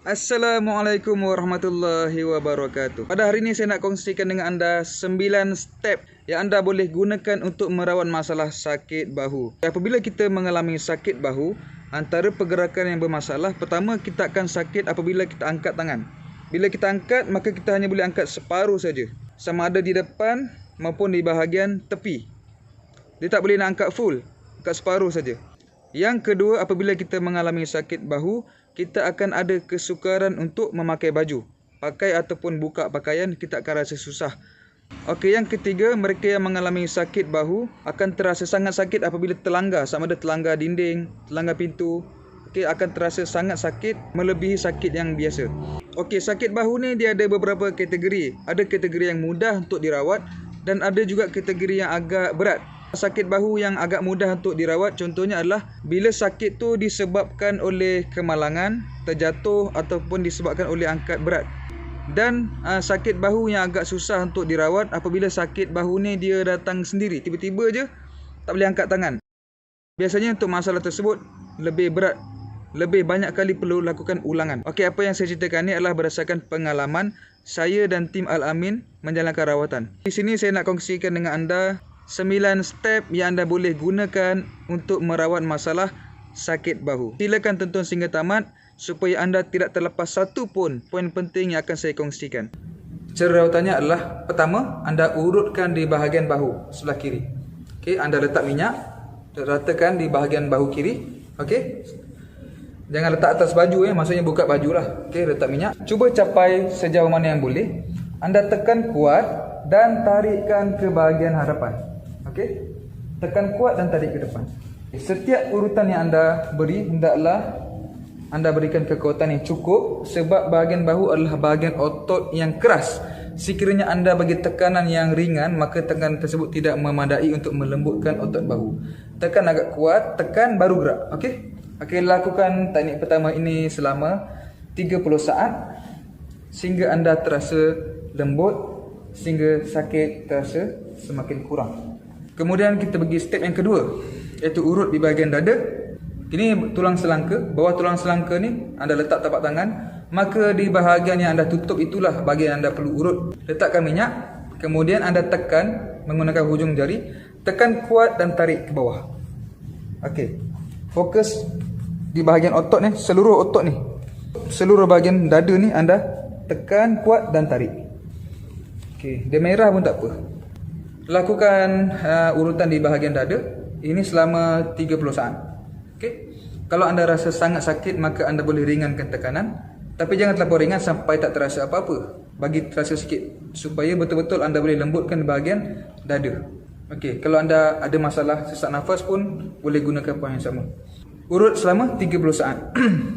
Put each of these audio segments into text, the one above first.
Assalamualaikum warahmatullahi wabarakatuh. Pada hari ini saya nak kongsikan dengan anda 9 step yang anda boleh gunakan untuk merawat masalah sakit bahu. Apabila kita mengalami sakit bahu, antara pergerakan yang bermasalah, pertama kita akan sakit apabila kita angkat tangan. Bila kita angkat, maka kita hanya boleh angkat separuh saja, sama ada di depan maupun di bahagian tepi. Dia tak boleh nak angkat full, angkat separuh saja. Yang kedua, apabila kita mengalami sakit bahu, kita akan ada kesukaran untuk memakai baju. Pakai ataupun buka pakaian, kita akan rasa susah. Okey, yang ketiga, mereka yang mengalami sakit bahu akan terasa sangat sakit apabila terlanggar, sama ada terlanggar dinding, terlanggar pintu. Okey, akan terasa sangat sakit melebihi sakit yang biasa. Okey, sakit bahu ni dia ada beberapa kategori. Ada kategori yang mudah untuk dirawat dan ada juga kategori yang agak berat. Sakit bahu yang agak mudah untuk dirawat contohnya adalah bila sakit tu disebabkan oleh kemalangan, terjatuh ataupun disebabkan oleh angkat berat. Dan sakit bahu yang agak susah untuk dirawat apabila sakit bahu ni dia datang sendiri, tiba-tiba je tak boleh angkat tangan. Biasanya untuk masalah tersebut lebih berat, lebih banyak kali perlu lakukan ulangan. Okey, apa yang saya ceritakan ni adalah berdasarkan pengalaman saya dan tim Al-Amin menjalankan rawatan. Di sini saya nak kongsikan dengan anda 9 step yang anda boleh gunakan untuk merawat masalah sakit bahu. Silakan tonton sehingga tamat supaya anda tidak terlepas satu pun poin penting yang akan saya kongsikan. Cara rawatannya adalah, pertama, anda urutkan di bahagian bahu sebelah kiri. Okey, anda letak minyak, ratakan di bahagian bahu kiri. Okey. Jangan letak atas baju maksudnya buka bajulah. Okey, letak minyak. Cuba capai sejauh mana yang boleh. Anda tekan kuat dan tarikkan ke bahagian hadapan. Okey, tekan kuat dan tarik ke depan. Setiap urutan yang anda beri, hendaklah anda berikan kekuatan yang cukup sebab bahagian bahu adalah bahagian otot yang keras. Sekiranya anda bagi tekanan yang ringan, maka tekanan tersebut tidak memadai untuk melembutkan otot bahu. Tekan agak kuat, tekan baru gerak. Okey? Okey, lakukan teknik pertama ini selama 30 saat sehingga anda terasa lembut, sehingga sakit terasa semakin kurang. Kemudian kita pergi step yang kedua, iaitu urut di bahagian dada. Ini tulang selangka, bawah tulang selangka ni anda letak tapak tangan, maka di bahagian yang anda tutup itulah bahagian yang anda perlu urut. Letakkan minyak, kemudian anda tekan menggunakan hujung jari, tekan kuat dan tarik ke bawah. Okey. Fokus di bahagian otot ni, seluruh otot ni. Seluruh bahagian dada ni anda tekan kuat dan tarik. Okey, dia merah pun tak apa. Lakukan urutan di bahagian dada ini selama 30 saat. Okey. Kalau anda rasa sangat sakit, maka anda boleh ringankan tekanan, tapi jangan terlalu ringan sampai tak terasa apa-apa. Bagi terasa sikit supaya betul-betul anda boleh lembutkan bahagian dada. Okey, kalau anda ada masalah sesak nafas pun boleh gunakan poin yang sama. Urut selama 30 saat.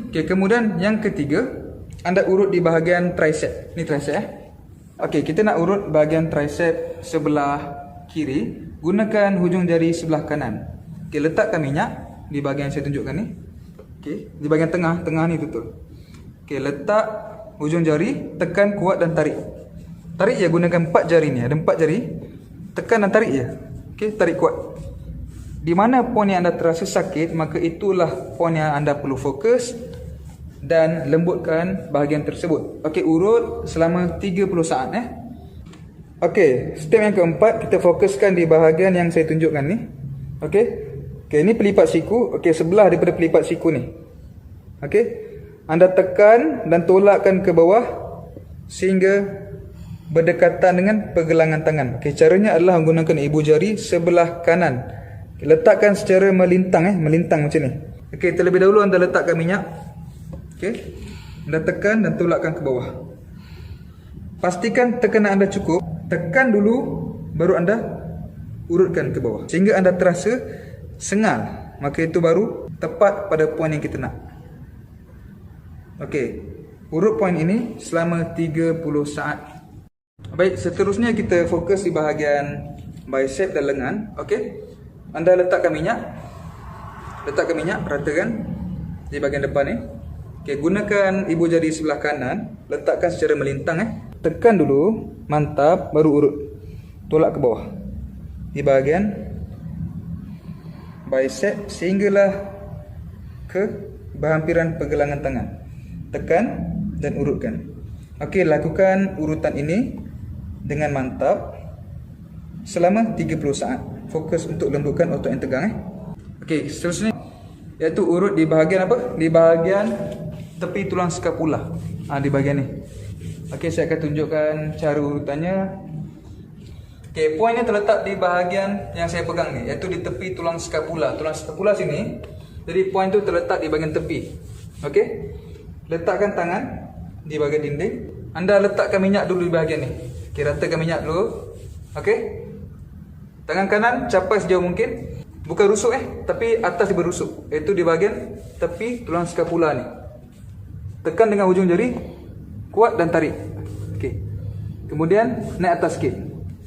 Okey, kemudian yang ketiga, anda urut di bahagian tricep. Ni tricep Okey, kita nak urut bahagian tricep sebelah kiri, gunakan hujung jari sebelah kanan. Okey, letakkan minyak di bahagian yang saya tunjukkan ni. Okey, di bahagian tengah ni betul. Okey, letak hujung jari, tekan kuat dan tarik. Tarik je, gunakan 4 jari ni. Ada 4 jari. Tekan dan tarik je. Okey, tarik kuat. Di mana poin yang anda terasa sakit, maka itulah poin yang anda perlu fokus dan lembutkan bahagian tersebut. Okey, urut selama 30 saat Okey, step yang keempat, kita fokuskan di bahagian yang saya tunjukkan ni. Okey. Okey, ini pelipat siku. Okey, sebelah daripada pelipat siku ni. Okey. Anda tekan dan tolakkan ke bawah sehingga berdekatan dengan pergelangan tangan. Okey, caranya adalah menggunakan ibu jari sebelah kanan. Okay, letakkan secara melintang melintang macam ni. Okey, terlebih dahulu anda letakkan minyak. Okey. Anda tekan dan tolakkan ke bawah. Pastikan tekanan anda cukup. Tekan dulu baru anda urutkan ke bawah sehingga anda terasa sengal, maka itu baru tepat pada poin yang kita nak. Okey, urut poin ini selama 30 saat. Baik, seterusnya kita fokus di bahagian bicep dan lengan. Okey, anda letakkan minyak, ratakan di bahagian depan ni. Okey, gunakan ibu jari sebelah kanan, letakkan secara melintang Tekan dulu, mantap, baru urut. Tolak ke bawah. Di bahagian bicep sehinggalah ke berhampiran pergelangan tangan. Tekan dan urutkan. Okey, lakukan urutan ini dengan mantap selama 30 saat. Fokus untuk lembutkan otot yang tegang. Okey, seterusnya iaitu urut di bahagian apa? Di bahagian tepi tulang skapula. Di bahagian ni. Okey, saya akan tunjukkan cara urutannya. Okey, poinnya terletak di bahagian yang saya pegang ni, iaitu di tepi tulang skapula. Tulang skapula sini. Jadi poin tu terletak di bahagian tepi. Okey. Letakkan tangan di bahagian dinding. Anda letakkan minyak dulu di bahagian ni. Okey, ratakan minyak dulu. Okey. Tangan kanan capai sejauh mungkin. Bukan rusuk tapi atas dia berusuk. Iaitu di bahagian tepi tulang skapula ni. Tekan dengan hujung jari, kuat dan tarik. Okey. Kemudian naik atas sikit.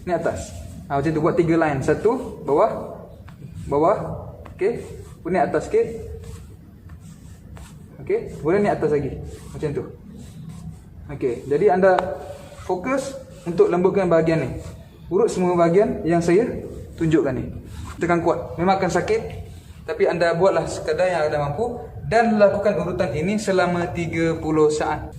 Naik atas. Macam tu, buat 3 line. 1 bawah, bawah. Okey. Kemudian naik atas sikit. Okey. Kemudian naik atas lagi. Macam tu. Okey. Jadi anda fokus untuk lembutkan bahagian ni. Urut semua bahagian yang saya tunjukkan ni. Tekan kuat. Memang akan sakit, tapi anda buatlah sekadar yang anda mampu dan lakukan urutan ini selama 30 saat.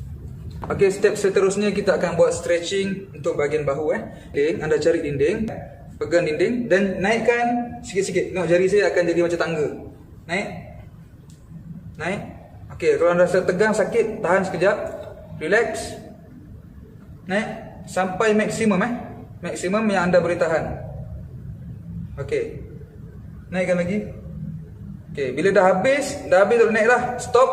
Okey, step seterusnya kita akan buat stretching untuk bahagian bahu. Okey, anda cari dinding, pegang dinding dan naikkan sikit-sikit. Tengok jari saya akan jadi macam tangga. Naik. Naik. Okey, kalau anda rasa tegang, sakit, tahan sekejap. Relax. Naik sampai maksimum maksimum yang anda boleh tahan. Okey. Naikkan lagi. Okey, bila dah habis tu naiklah. Stop.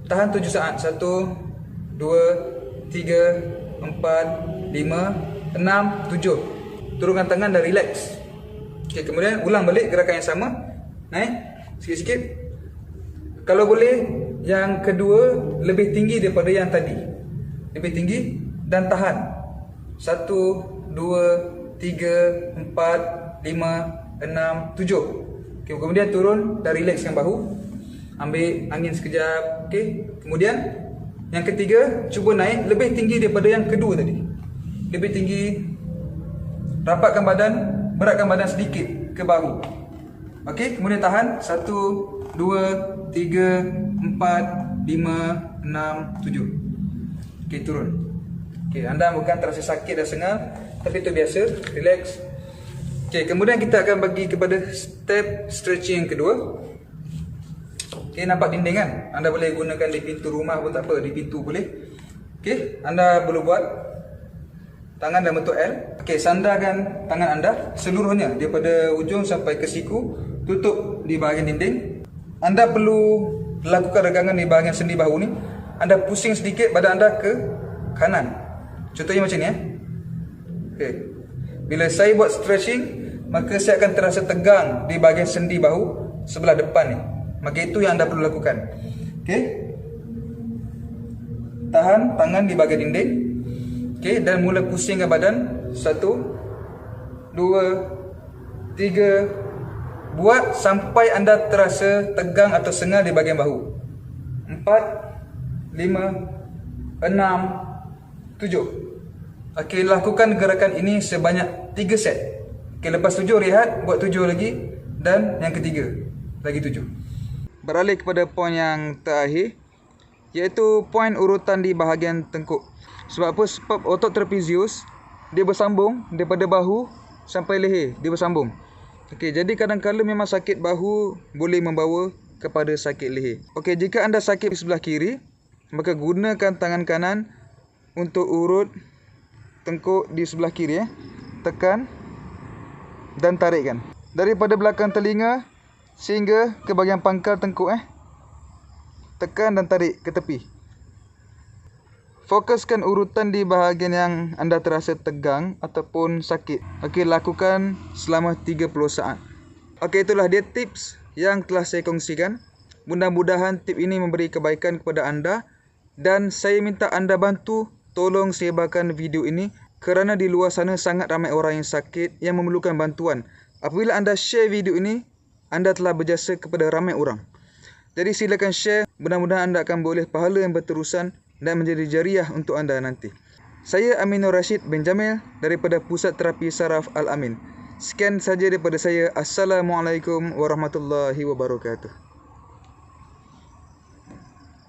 Tahan 7 saat. 1 2 3 4 5 6 7. Turunkan tangan dan relax. Okey, kemudian ulang balik gerakan yang sama. Naik sikit-sikit. Kalau boleh yang kedua lebih tinggi daripada yang tadi. Lebih tinggi dan tahan. 1 2 3 4 5 6 7. Okay, kemudian turun dan relaxkan bahu. Ambil angin sekejap. Okey. Kemudian yang ketiga, cuba naik lebih tinggi daripada yang kedua tadi. Lebih tinggi. Rapatkan badan, beratkan badan sedikit ke bahu. Okey, kemudian tahan. 1 2 3 4 5 6 7. Okey, turun. Okey, anda bukan terasa sakit dan sengal, tapi itu biasa. Relax. Okey, kemudian kita akan bagi kepada step stretching yang kedua. Okey, nampak dinding kan? Anda boleh gunakan di pintu rumah pun tak apa, di pintu boleh. Okey, anda boleh buat tangan dalam bentuk L. Okey, sandarkan tangan anda seluruhnya daripada ujung sampai ke siku, tutup di bahagian dinding. Anda perlu lakukan regangan di bahagian sendi bahu ni. Anda pusing sedikit badan anda ke kanan. Contohnya macam ni Okey. Bila saya buat stretching, maka saya akan terasa tegang di bahagian sendi bahu sebelah depan ni. Maka itu yang anda perlu lakukan. Okey. Tahan tangan di bahagian dinding. Okey, dan mula pusingkan badan. 1 2 3. Buat sampai anda terasa tegang atau sengal di bahagian bahu. 4 5 6 7. Okey, lakukan gerakan ini sebanyak 3 set. Okey, lepas 7 rehat, buat 7 lagi dan yang ketiga lagi 7. Beralih kepada poin yang terakhir, iaitu poin urutan di bahagian tengkuk. Sebab apa? Sebab otot trapezius dia bersambung daripada bahu sampai leher, dia bersambung. Okey, jadi kadang-kadang memang sakit bahu boleh membawa kepada sakit leher. Okey, jika anda sakit di sebelah kiri, maka gunakan tangan kanan untuk urut tengkuk di sebelah kiri. Tekan dan tarikkan daripada belakang telinga sehingga ke bahagian pangkal tengkuk. Tekan dan tarik ke tepi. Fokuskan urutan di bahagian yang anda terasa tegang ataupun sakit. Okey, lakukan selama 30 saat. Okey, itulah dia tips yang telah saya kongsikan. Mudah-mudahan tip ini memberi kebaikan kepada anda dan saya minta anda bantu tolong sebarkan video ini kerana di luar sana sangat ramai orang yang sakit yang memerlukan bantuan. Apabila anda share video ini, anda telah berjasa kepada ramai orang. Jadi silakan share, mudah-mudahan anda akan boleh pahala yang berterusan dan menjadi jariah untuk anda nanti. Saya Aminur Rashid bin Jamil daripada Pusat Terapi Saraf Al-Amin. Sekian saja daripada saya. Assalamualaikum warahmatullahi wabarakatuh.